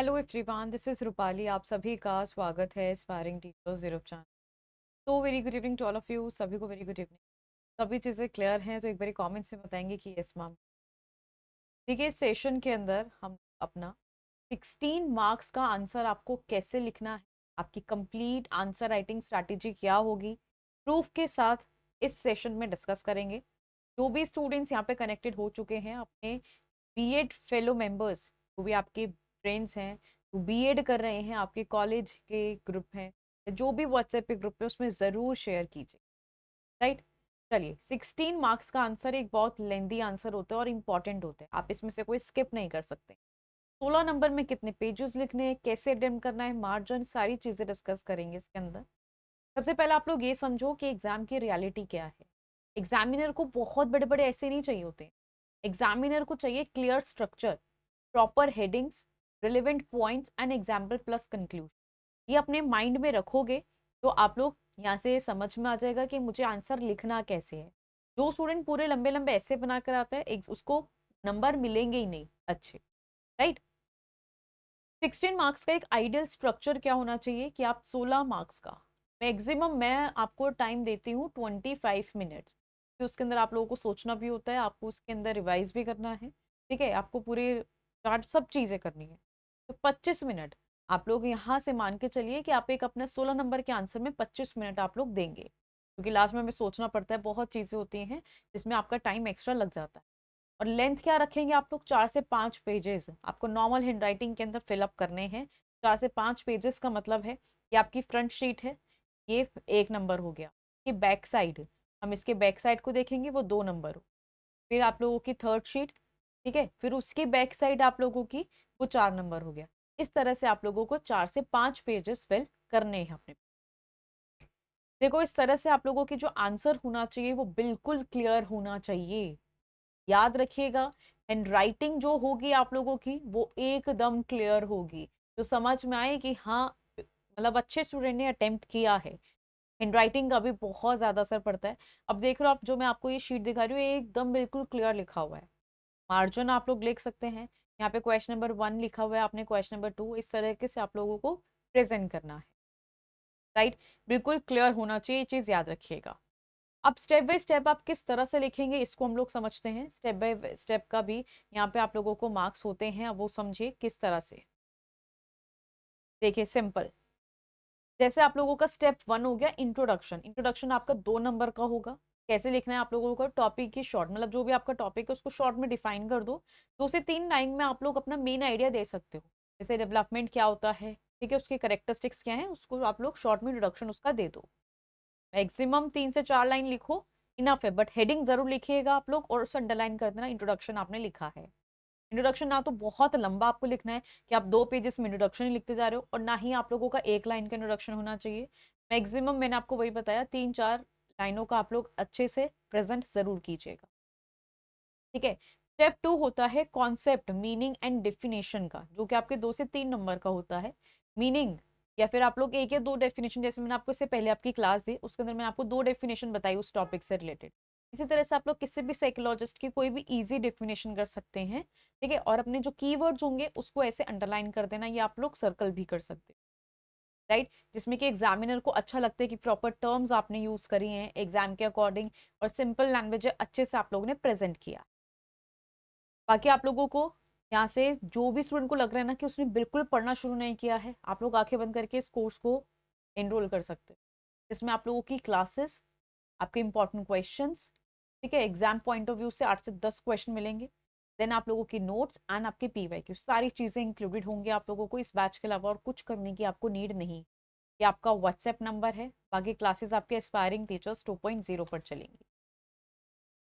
Hello everyone, this is Rupali. आप सभी का स्वागत है एस्पायरिंग टीचर्स यूट्यूब चैनल। तो very good evening to all of you. सभी को वेरी गुड इवनिंग। सभी चीज़ें क्लियर हैं तो एक बारी कमेंट्स में बताएंगे कि यस मैम। देखिए, इस सेशन के अंदर हम अपना 16 मार्क्स का आंसर आपको कैसे लिखना है, आपकी कंप्लीट आंसर राइटिंग स्ट्रैटेजी क्या होगी, प्रूफ के साथ इस सेशन में डिस्कस करेंगे। जो भी स्टूडेंट्स यहाँ पे कनेक्टेड हो चुके हैं अपने बीएड फेलो मेंबर्स, जो भी आपके फ्रेंड्स हैं जो बीएड कर रहे हैं, आपके कॉलेज के ग्रुप हैं, जो भी व्हाट्सएप पे ग्रुप है उसमें ज़रूर शेयर कीजिए। राइट, चलिए। 16 मार्क्स का आंसर एक बहुत लेंदी आंसर होता है और इम्पॉर्टेंट होता है, आप इसमें से कोई स्किप नहीं कर सकते। 16 नंबर में कितने पेजेस लिखने हैं, कैसे अटेम्प्ट करना है, मार्जिन, सारी चीज़ें डिस्कस करेंगे इसके अंदर। सबसे पहले आप लोग ये समझो कि एग्जाम की रियलिटी क्या है। एग्जामिनर को बहुत बड़े बड़े ऐसे नहीं चाहिए होते। एग्जामिनर को चाहिए clear structure, proper headings, relevant points and example plus conclusion. ये अपने माइंड में रखोगे तो आप लोग यहाँ से समझ में आ जाएगा कि मुझे आंसर लिखना कैसे है। जो स्टूडेंट पूरे लंबे लंबे ऐसे बना कर आता है उसको नंबर मिलेंगे ही नहीं अच्छे। राइट, 16 मार्क्स का एक आइडियल स्ट्रक्चर क्या होना चाहिए कि आप 16 मार्क्स का मैक्सिमम, मैं आपको टाइम देती हूँ 25 मिनट्स, कि उसके अंदर आप लोगों को सोचना भी होता है, आपको उसके अंदर रिवाइज भी करना है। ठीक है, आपको पूरे चार्ट सब चीज़ें करनी है। तो 25 मिनट आप लोग यहाँ से मान के चलिए कि आप एक अपने 16 नंबर के आंसर में 25 मिनट आप लोग देंगे, क्योंकि लास्ट में हमें सोचना पड़ता है, बहुत चीज़ें होती हैं जिसमें आपका टाइम एक्स्ट्रा लग जाता है। और लेंथ क्या रखेंगे आप लोग, 4 से 5 पेजेस आपको नॉर्मल हैंड राइटिंग के अंदर फिलअप करने हैं। 4 से 5 पेजेस का मतलब है कि आपकी फ्रंट शीट है, ये 1 नंबर हो गया। कि बैक साइड, हम इसके बैक साइड को देखेंगे, वो 2 नंबर हो। फिर आप लोगों की थर्ड शीट, ठीक है, फिर उसकी बैक साइड आप लोगों की, वो 4 नंबर हो गया। इस तरह से आप लोगों को 4 से 5 पेजेस फिल करने हैं अपने। देखो, इस तरह से आप लोगों की जो आंसर होना चाहिए वो बिल्कुल क्लियर होना चाहिए। याद रखिएगा, हैंड राइटिंग जो होगी आप लोगों की वो एकदम क्लियर होगी, जो समझ में आए कि हाँ, मतलब अच्छे स्टूडेंट ने अटेम्प्ट किया है। हैंड राइटिंग का भी बहुत ज्यादा असर पड़ता है। अब देख रहे हो आप, जो मैं आपको ये शीट दिखा रही हूँ, ये एकदम बिल्कुल क्लियर लिखा हुआ है। मार्जिन आप लोग लिख सकते हैं, यहाँ पे क्वेश्चन नंबर 1 लिखा हुआ है, आपने क्वेश्चन नंबर 2, इस तरीके से आप लोगों को प्रेजेंट करना है। राइट, बिल्कुल क्लियर होना चाहिए, ये चीज याद रखिएगा। अब स्टेप बाय स्टेप आप किस तरह से लिखेंगे इसको हम लोग समझते हैं। स्टेप बाय स्टेप का भी यहाँ पे आप लोगों को मार्क्स होते हैं, अब वो समझिए किस तरह से। देखिए, सिंपल, जैसे आप लोगों का स्टेप 1 हो गया इंट्रोडक्शन। इंट्रोडक्शन आपका 2 नंबर का होगा। कैसे लिखना है आप लोगों को, टॉपिक की शॉर्ट, मतलब जो भी आपका टॉपिक है उसको शॉर्ट में डिफाइन कर दो। 2 से 3 लाइन में आप लोग अपना मेन आइडिया दे सकते हो, जैसे डेवलपमेंट क्या होता है, ठीक है, उसके करेक्टरिस्टिक्स क्या है, उसको आप लोग शॉर्ट में इंट्रोडक्शन उसका दे दो। मैक्सिमम 3 से 4 लाइन लिखो, इनफ है। बट हेडिंग जरूर लिखिएगा आप लोग, और उसे अंडरलाइन कर देना इंट्रोडक्शन आपने लिखा है। इंट्रोडक्शन ना तो बहुत लंबा आपको लिखना है कि आप 2 पेजेस में इंट्रोडक्शन ही लिखते जा रहे हो, और ना ही आप लोगों का 1 लाइन का इंट्रोडक्शन होना चाहिए। मैक्सिमम मैंने आपको वही बताया, 3-4 लाइनों का आप लोग अच्छे से प्रेजेंट जरूर कीजिएगा। ठीक है, स्टेप 2 होता है कॉन्सेप्ट, मीनिंग एंड डिफिनेशन का, जो कि आपके 2 से 3 नंबर का होता है। मीनिंग, या फिर आप लोग 1 या 2 डेफिनेशन, जैसे मैंने आपको इससे पहले आपकी क्लास दी उसके अंदर मैंने आपको 2 डेफिनेशन बताई उस टॉपिक से रिलेटेड। इसी तरह से आप लोग किसी भी साइकोलॉजिस्ट की कोई भी इजी डेफिनेशन कर सकते हैं। ठीक है, और अपने जो कीवर्ड्स होंगे उसको ऐसे अंडरलाइन कर देना, ये आप लोग सर्कल भी कर सकते हैं। राइट, जिसमें कि एग्जामिनर को अच्छा लगता है कि प्रॉपर टर्म्स आपने यूज करी हैं एग्जाम के अकॉर्डिंग, और सिंपल लैंग्वेज अच्छे से आप लोगों ने प्रेजेंट किया। बाकी आप लोगों को यहाँ से जो भी स्टूडेंट को लग रहा है ना कि उसने बिल्कुल पढ़ना शुरू नहीं किया है, आप लोग आंखें बंद करके इस कोर्स को एनरोल कर सकते हो। इसमें आप लोगों की क्लासेस, आपके इंपॉर्टेंट क्वेश्चंस, ठीक है, एग्जाम पॉइंट ऑफ व्यू से 8 से 10 क्वेश्चन मिलेंगे। देन आप लोगों की नोट्स एंड आपके पीवाईक्यू, सारी चीजें इंक्लूडेड होंगी आप लोगों को इस बैच के अलावा, और कुछ करने की आपको नीड नहीं। ये आपका व्हाट्सएप नंबर है, बाकी क्लासेस आपके एस्पायरिंग टीचर्स 2.0 पर चलेंगी।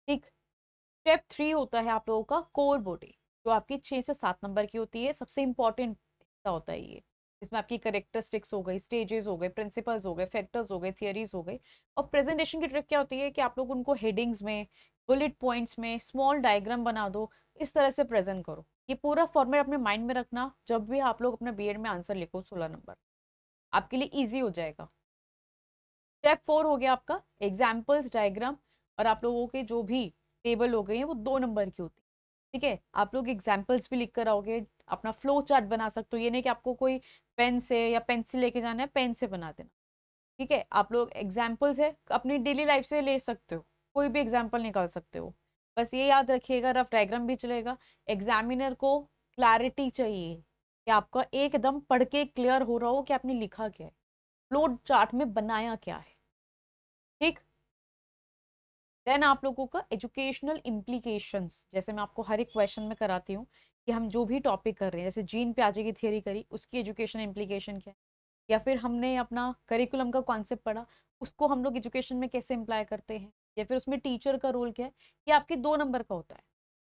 ठीक, स्टेप 3 होता है आप लोगों का कोर बॉडी, जो आपकी 6 से 7 नंबर की होती है, सबसे इंपॉर्टेंट हिस्सा होता है ये। इसमें आपकी करेक्टरिस्टिक्स हो गई, स्टेजेस हो गए, प्रिंसिपल्स हो गए, फैक्टर्स हो गए, थियरीज हो गई। और प्रेजेंटेशन की ट्रिक क्या होती है कि आप लोग उनको हेडिंग्स में, बुलेट पॉइंट्स में, स्मॉल डायग्राम बना दो, इस तरह से प्रेजेंट करो। ये पूरा फॉर्मेट अपने माइंड में रखना, जब भी आप लोग अपने बीएड में आंसर लिखो 16 नंबर, आपके लिए ईजी हो जाएगा। स्टेप 4 हो गया आपका एग्जाम्पल्स, डायग्राम, और आप लोगों के जो भी टेबल हो गई है वो 2 नंबर की होती है। ठीक है, आप लोग एग्जाम्पल्स भी लिख कर आओगे, अपना फ्लो चार्ट बना सकते हो। ये नहीं कि आपको कोई पेन से या पेंसिल लेके जाना है, पेन से बना देना। ठीक है, आप लोग एग्जाम्पल्स है अपनी डेली लाइफ से ले सकते हो, कोई भी एग्जाम्पल निकाल सकते हो। बस ये याद रखिएगा, रफ डायग्राम भी चलेगा। एग्जामिनर को क्लैरिटी चाहिए कि आपका एकदम पढ़ के क्लियर हो रहा हो कि आपने लिखा क्या है, फ्लो चार्ट में बनाया क्या है। ठीक। देन आप लोगों का एजुकेशनल इम्प्लीकेशंस, जैसे मैं आपको हर एक क्वेश्चन में कराती हूँ कि हम जो भी टॉपिक कर रहे हैं, जैसे जीन प्याजे की थियरी करी, उसकी एजुकेशन इम्प्लीकेशन क्या है, या फिर हमने अपना करिकुलम का कॉन्सेप्ट पढ़ा, उसको हम लोग एजुकेशन में कैसे इम्प्लाई करते हैं, या फिर उसमें टीचर का रोल क्या है, ये आपके 2 नंबर का होता है।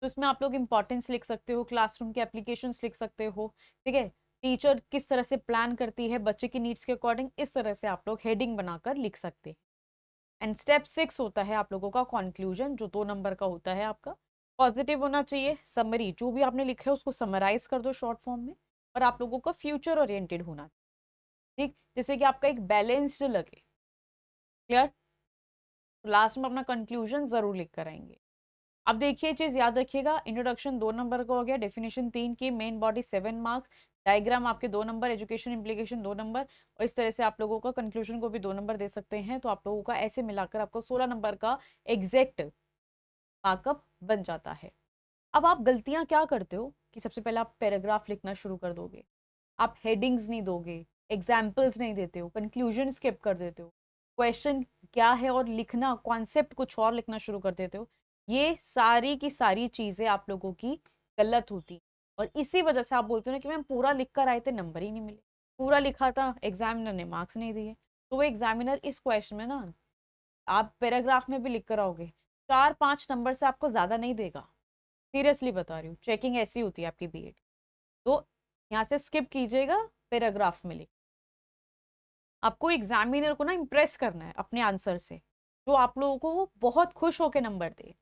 तो इसमें आप लोग इंपॉर्टेंस लिख सकते हो, क्लासरूम के एप्लीकेशंस लिख सकते हो। ठीक है, टीचर किस तरह से प्लान करती है बच्चे की नीड्स के अकॉर्डिंग, इस तरह से आप लोग हेडिंग बनाकर लिख सकते हैं। एंड स्टेप 6 होता है आप लोगों का कंक्लूजन, जो 2 नंबर का होता है आपका। पॉजिटिव होना चाहिए, समरी जो भी आपने लिखा है उसको समराइज कर दो शॉर्ट फॉर्म में, और आप लोगों का फ्यूचर ओरिएंटेड होना चाहिए। ठीक, जैसे कि आपका एक बैलेंस्ड लगे। क्लियर। तो लास्ट में अपना कंक्लूजन जरूर लिख कर आएंगे। अब देखिए, चीज याद रखिएगा, इंट्रोडक्शन 2 नंबर का हो गया, डेफिनेशन 3 की, मेन बॉडी 7 मार्क्स, डायग्राम आपके 2 नंबर, एजुकेशन इम्प्लीकेशन 2 नंबर, और इस तरह से आप लोगों का कंक्लूजन को भी 2 नंबर दे सकते हैं। तो आप लोगों का ऐसे मिलाकर आपको 16 नंबर का एग्जैक्ट मार्कअप बन जाता है। अब आप गलतियां क्या करते हो कि सबसे पहले आप पैराग्राफ लिखना शुरू कर दोगे, आप हेडिंग्स नहीं दोगे, एग्जाम्पल्स नहीं देते हो, कंक्लूजन स्किप कर देते हो, क्वेश्चन क्या है और लिखना कॉन्सेप्ट कुछ और लिखना शुरू कर देते हो। ये सारी की सारी चीजें आप लोगों की गलत होती, और इसी वजह से आप बोलते हो ना कि मैम पूरा लिख कर आए थे, नंबर ही नहीं मिले, पूरा लिखा था एग्जामिनर ने मार्क्स नहीं दिए। तो वो एग्जामिनर इस क्वेश्चन में ना, आप पैराग्राफ में भी लिख कर आओगे, 4-5 नंबर से आपको ज्यादा नहीं देगा। सीरियसली बता रही हूँ, चेकिंग ऐसी होती है आपकी बीएड। तो यहाँ से स्किप कीजिएगा, पैराग्राफ में लिख। आपको एग्जामिनर को ना इम्प्रेस करना है अपने आंसर से, जो आप लोगों को वो बहुत खुश होकर नंबर दे।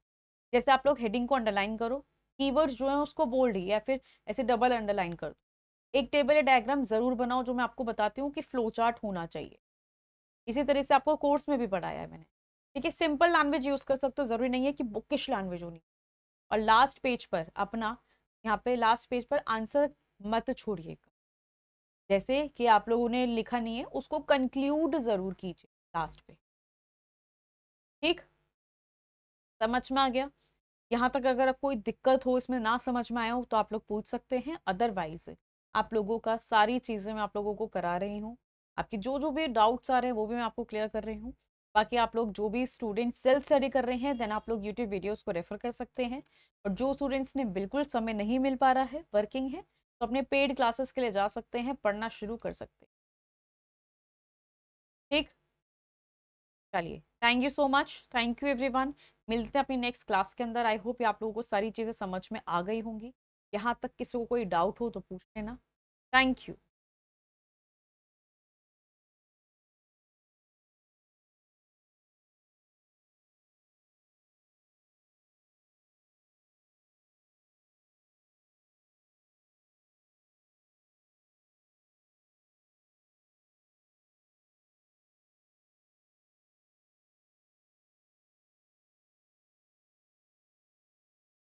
जैसे आप लोग हेडिंग को अंडरलाइन करो, कीवर्ड्स जो है उसको बोल्ड या फिर ऐसे डबल अंडरलाइन कर दो। एक टेबल या डायग्राम जरूर बनाओ, जो मैं आपको बताती हूँ कि फ्लो चार्ट होना चाहिए। इसी तरह से आपको कोर्स में भी पढ़ाया है मैंने। ठीक है, सिंपल लैंग्वेज यूज कर सकते हो, जरूरी नहीं है कि बुकिश लैंग्वेज होनी। और लास्ट पेज पर अपना, यहाँ पे लास्ट पेज पर आंसर मत छोड़िएगा। जैसे कि आप लोगों ने लिखा नहीं है, उसको कंक्लूड जरूर कीजिए लास्ट पे। ठीक, समझ में आ गया? यहाँ तक अगर कोई दिक्कत हो, इसमें ना समझ में आया हो, तो आप लोग पूछ सकते हैं। अदरवाइज आप लोगों का सारी चीजें मैं आप लोगों को करा रही हूँ। आपके जो जो भी डाउट्स आ रहे हैं वो भी मैं आपको क्लियर कर रही हूँ। बाकी आप लोग जो भी स्टूडेंट सेल्फ स्टडी कर रहे हैं, देन आप लोग यूट्यूब वीडियोस को रेफर कर सकते हैं। और जो स्टूडेंट्स ने बिल्कुल समय नहीं मिल पा रहा है, वर्किंग है, तो अपने पेड क्लासेस के लिए जा सकते हैं, पढ़ना शुरू कर सकते हैं। ठीक, चलिए, thank you so much, thank you everyone. मिलते हैं अपनी नेक्स्ट क्लास के अंदर। आई होप आप लोगों को सारी चीज़ें समझ में आ गई होंगी। यहाँ तक किसी को कोई डाउट हो तो पूछ लेना। Thank you.